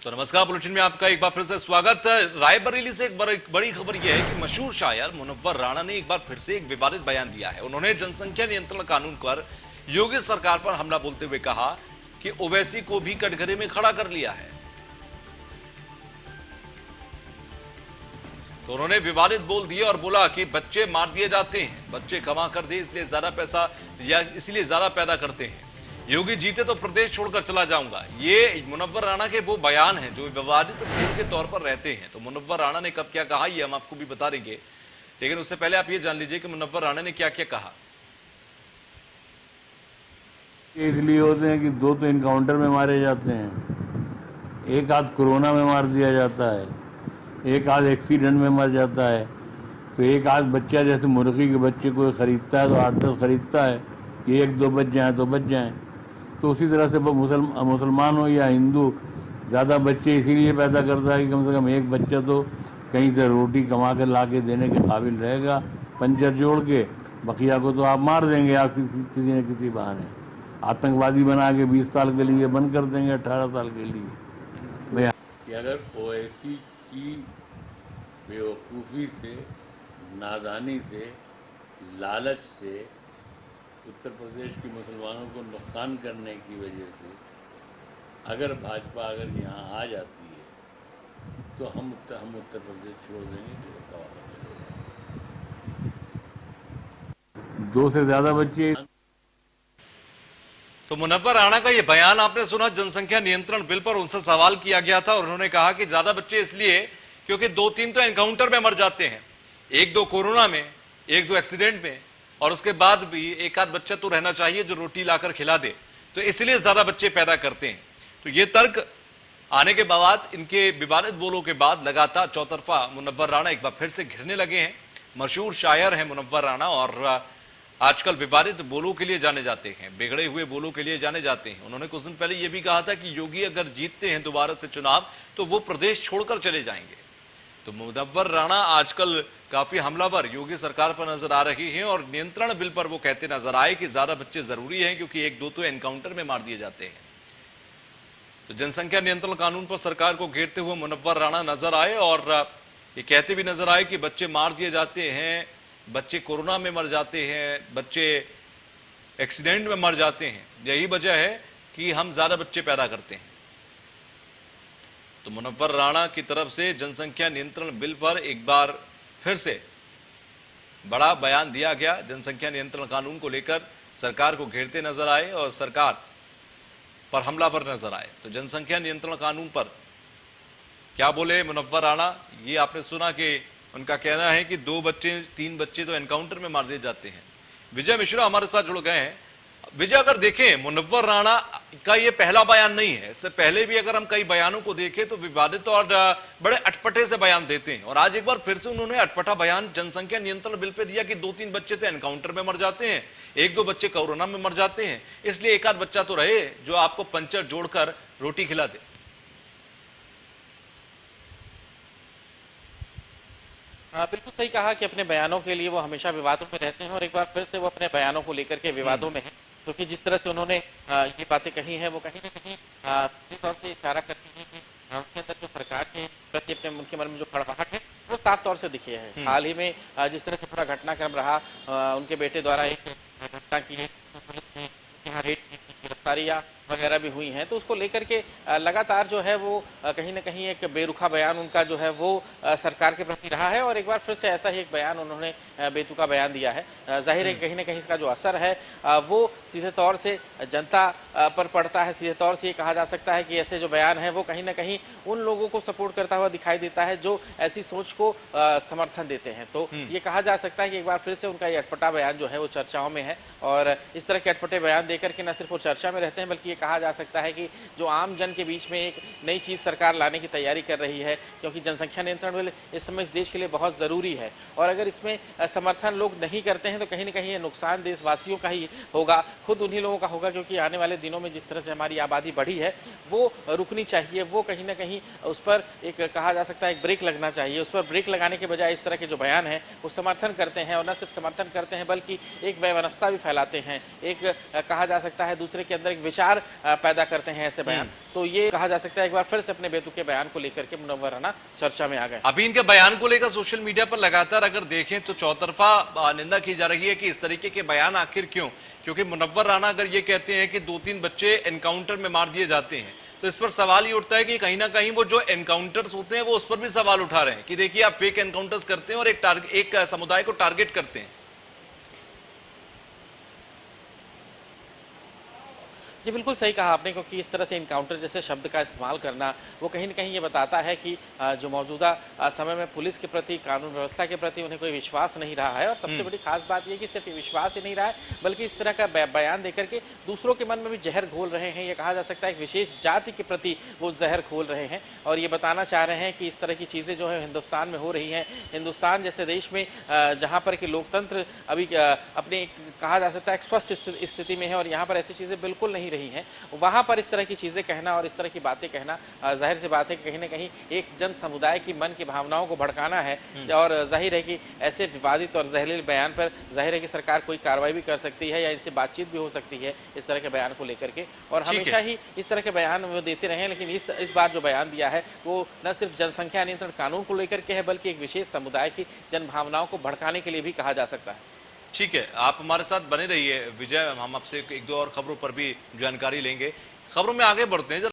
तो नमस्कार, बुलेटिन में आपका एक बार फिर से स्वागत। रायबरेली से एक बड़ी खबर यह है कि मशहूर शायर मुनव्वर राणा ने एक बार फिर से एक विवादित बयान दिया है। उन्होंने जनसंख्या नियंत्रण कानून पर योगी सरकार पर हमला बोलते हुए कहा कि ओवैसी को भी कटघरे में खड़ा कर लिया है। तो उन्होंने विवादित बोल दिए और बोला कि बच्चे मार दिए जाते हैं, बच्चे कमा कर दे इसलिए ज्यादा पैसा या इसलिए ज्यादा पैदा करते हैं, योगी जीते तो प्रदेश छोड़कर चला जाऊंगा। ये मुनव्वर राणा के वो बयान हैं जो विवादित के तौर पर रहते हैं। तो मुनव्वर राणा ने कब क्या कहा ये हम आपको भी बता देंगे, लेकिन उससे पहले आप ये जान लीजिए कि मुनव्वर राणा ने क्या क्या कहा। इसलिए होते हैं कि 2 तो इनकाउंटर में मारे जाते हैं, एक आध कोरोना में मार दिया जाता है, एक आध एक्सीडेंट में मर जाता है। तो एक आध बच्चा जैसे मुर्गी के बच्चे को खरीदता है तो 8-10 खरीदता है कि 1-2 बच जाएं तो बच जाएं। तो उसी तरह से मुसलमान हो या हिंदू ज़्यादा बच्चे इसीलिए पैदा करता है कि कम से कम एक बच्चा तो कहीं से रोटी कमा कर ला के देने के काबिल रहेगा, पंचर जोड़ के। बकिया को तो आप मार देंगे, आप किसी न किसी बहाने आतंकवादी बना के 20 साल के लिए बंद कर देंगे, 18 साल के लिए। कि अगर ओवैसी की बेवकूफ़ी से, नादानी से, लालच से, उत्तर प्रदेश के मुसलमानों को नुकसान करने की वजह से अगर भाजपा यहाँ आ जाती है तो हम उत्तर प्रदेश छोड़ देंगे तो बताओ। 2 से ज़्यादा बच्चे। तो मुनव्वर राणा का ये बयान आपने सुना। जनसंख्या नियंत्रण बिल पर उनसे सवाल किया गया था और उन्होंने कहा कि ज्यादा बच्चे इसलिए क्योंकि 2-3 तो एनकाउंटर में मर जाते हैं, 1-2 कोरोना में, 1-2 एक्सीडेंट में, और उसके बाद भी एक आध बच्चा तो रहना चाहिए जो रोटी लाकर खिला दे, तो इसलिए ज्यादा बच्चे पैदा करते हैं। तो ये तर्क आने के बाद, इनके विवादित बोलों के बाद लगातार चौतरफा मुनव्वर राणा एक बार फिर से घिरने लगे हैं। मशहूर शायर हैं मुनव्वर राणा और आजकल विवादित बोलों के लिए जाने जाते हैं, बिगड़े हुए बोलों के लिए जाने जाते हैं। उन्होंने कुछ दिन पहले यह भी कहा था कि योगी अगर जीतते हैं दोबारा से चुनाव तो वो प्रदेश छोड़कर चले जाएंगे। तो मुनव्वर राणा आजकल काफी हमलावर योगी सरकार पर नजर आ रही हैं और नियंत्रण बिल पर वो कहते नजर आए कि ज्यादा बच्चे जरूरी हैं क्योंकि 1-2 तो एनकाउंटर में मार दिए जाते हैं। तो जनसंख्या नियंत्रण कानून पर सरकार को घेरते हुए मुनव्वर राणा नजर आए और ये कहते भी नजर आए कि बच्चे मार दिए जाते हैं, बच्चे कोरोना में मर जाते हैं, बच्चे एक्सीडेंट में मर जाते हैं, यही वजह है कि हम ज्यादा बच्चे पैदा करते हैं। तो मुनव्वर राणा की तरफ से जनसंख्या नियंत्रण बिल पर एक बार फिर से बड़ा बयान दिया गया। जनसंख्या नियंत्रण कानून को लेकर सरकार को घेरते नजर आए और सरकार पर हमलावर नजर आए। तो जनसंख्या नियंत्रण कानून पर क्या बोले मुनव्वर राणा, ये आपने सुना कि उनका कहना है कि 2-3 बच्चे तो एनकाउंटर में मार दिए जाते हैं। विजय मिश्रा हमारे साथ जुड़ गए हैं। विजय, अगर देखें मुनव्वर राणा का ये पहला बयान नहीं है, इससे पहले भी अगर हम कई बयानों को देखें तो विवादित और बड़े अटपटे से बयान देते हैं, और आज एक बार फिर से उन्होंने अटपटा बयान जनसंख्या नियंत्रण बिल पे दिया कि 2-3 बच्चे तो एनकाउंटर में मर जाते हैं, 1-2 बच्चे कोरोना में मर जाते हैं, इसलिए एक आध बच्चा तो रहे जो आपको पंचर जोड़कर रोटी खिला दे। हाँ, बिल्कुल सही कहा कि अपने बयानों के लिए वो हमेशा विवादों में रहते हैं और एक बार फिर से वो अपने बयानों को लेकर के विवादों में हैं, क्योंकि जिस तरह से उन्होंने ये बातें कही हैं वो कहीं ना कहीं इस तौर से इशारा करती है कि उसके अंदर जो सरकार के प्रति अपने उनके मन में जो खड़वाहट है वो साफ तौर से दिखे है। हाल ही में जिस तरह से पूरा घटनाक्रम रहा, उनके बेटे द्वारा एक घटना की यहाँ रेड की गिरफ्तारियाँ वगैरह भी हुई हैं, तो उसको लेकर के लगातार जो है वो कहीं ना कहीं एक बेरुखा बयान उनका जो है वो सरकार के प्रति रहा है और एक बार फिर से ऐसा ही एक बयान उन्होंने बेतुका बयान दिया है। जाहिर है कहीं ना कहीं इसका जो असर है वो सीधे तौर से जनता पर पड़ता है। सीधे तौर से ये कहा जा सकता है कि ऐसे जो बयान है वो कहीं ना कहीं उन लोगों को सपोर्ट करता हुआ दिखाई देता है जो ऐसी सोच को समर्थन देते हैं। तो ये कहा जा सकता है कि एक बार फिर से उनका ये अटपटा बयान जो है वो चर्चाओं में है और इस तरह के अटपटे बयान देकर के न सिर्फ वो चर्चा में रहते हैं बल्कि कहा जा सकता है कि जो आम जन के बीच में एक नई चीज सरकार लाने की तैयारी कर रही है, क्योंकि जनसंख्या नियंत्रण बिल इस समय इस देश के लिए बहुत जरूरी है और अगर इसमें समर्थन लोग नहीं करते हैं तो कहीं ना कहीं ये नुकसान देशवासियों का ही होगा, खुद उन्हीं लोगों का होगा, क्योंकि आने वाले दिनों में जिस तरह से हमारी आबादी बढ़ी है वो रुकनी चाहिए, वो कहीं ना कहीं उस पर एक कहा जा सकता है एक ब्रेक लगना चाहिए। उस पर ब्रेक लगाने के बजाय इस तरह के जो बयान है वो समर्थन करते हैं और न सिर्फ समर्थन करते हैं बल्कि एक वैमनस्यता भी फैलाते हैं, एक कहा जा सकता है दूसरे के अंदर एक विचार पैदा करते हैं ऐसे बयान। तो ये कहा जा सकता है एक बार फिर से अपने बेतुके बयान को लेकर के मुनव्वर राना चर्चा में आ गए। अभी इनके बयान को लेकर सोशल मीडिया पर लगातार अगर देखें तो चौतरफा निंदा की जा रही है कि इस तरीके के बयान आखिर क्यों, क्योंकि मुनव्वर राना अगर ये कहते हैं कि 2-3 बच्चे एनकाउंटर में मार दिए जाते हैं, तो इस पर सवाल ये उठता है कि कहीं ना कहीं वो जो एनकाउंटर्स होते हैं वो उस पर भी सवाल उठा रहे हैं कि देखिए आप फेक एनकाउंटर्स करते हैं और एक समुदाय को टारगेट करते हैं। जी बिल्कुल सही कहा आपने, क्योंकि इस तरह से इनकाउंटर जैसे शब्द का इस्तेमाल करना वो कहीं न कहीं ये बताता है कि जो मौजूदा समय में पुलिस के प्रति, कानून व्यवस्था के प्रति उन्हें कोई विश्वास नहीं रहा है। और सबसे बड़ी खास बात ये कि सिर्फ विश्वास ही नहीं रहा है, बल्कि इस तरह का बयान देकर के दूसरों के मन में भी जहर घोल रहे हैं। ये कहा जा सकता है एक विशेष जाति के प्रति वो जहर घोल रहे हैं और ये बताना चाह रहे हैं कि इस तरह की चीज़ें जो है हिंदुस्तान में हो रही हैं, हिंदुस्तान जैसे देश में जहाँ पर कि लोकतंत्र अभी अपने कहा जा सकता है एक स्वस्थ स्थिति में है और यहाँ पर ऐसी चीज़ें बिल्कुल नहीं रही हैं, वहां पर इस तरह की चीजें कहना और इस तरह की बातें कहना जाहिर सी बात है कि कहीं ना कहीं एक जन समुदाय की मन की भावनाओं को भड़काना है। और जाहिर है कि ऐसे विवादित और जहरीले बयान पर जाहिर है कि सरकार कोई कार्रवाई भी कर सकती है या इनसे बातचीत भी हो सकती है इस तरह के बयान को लेकर के। और हमेशा ही इस तरह के बयान वो देते रहे, लेकिन इस बार जो बयान दिया है वो न सिर्फ जनसंख्या नियंत्रण कानून को लेकर के है, बल्कि एक विशेष समुदाय की जन भावनाओं को भड़काने के लिए भी कहा जा सकता है। ठीक है, आप हमारे साथ बने रहिए विजय, हम आपसे एक दो और खबरों पर भी जानकारी लेंगे। खबरों में आगे बढ़ते हैं।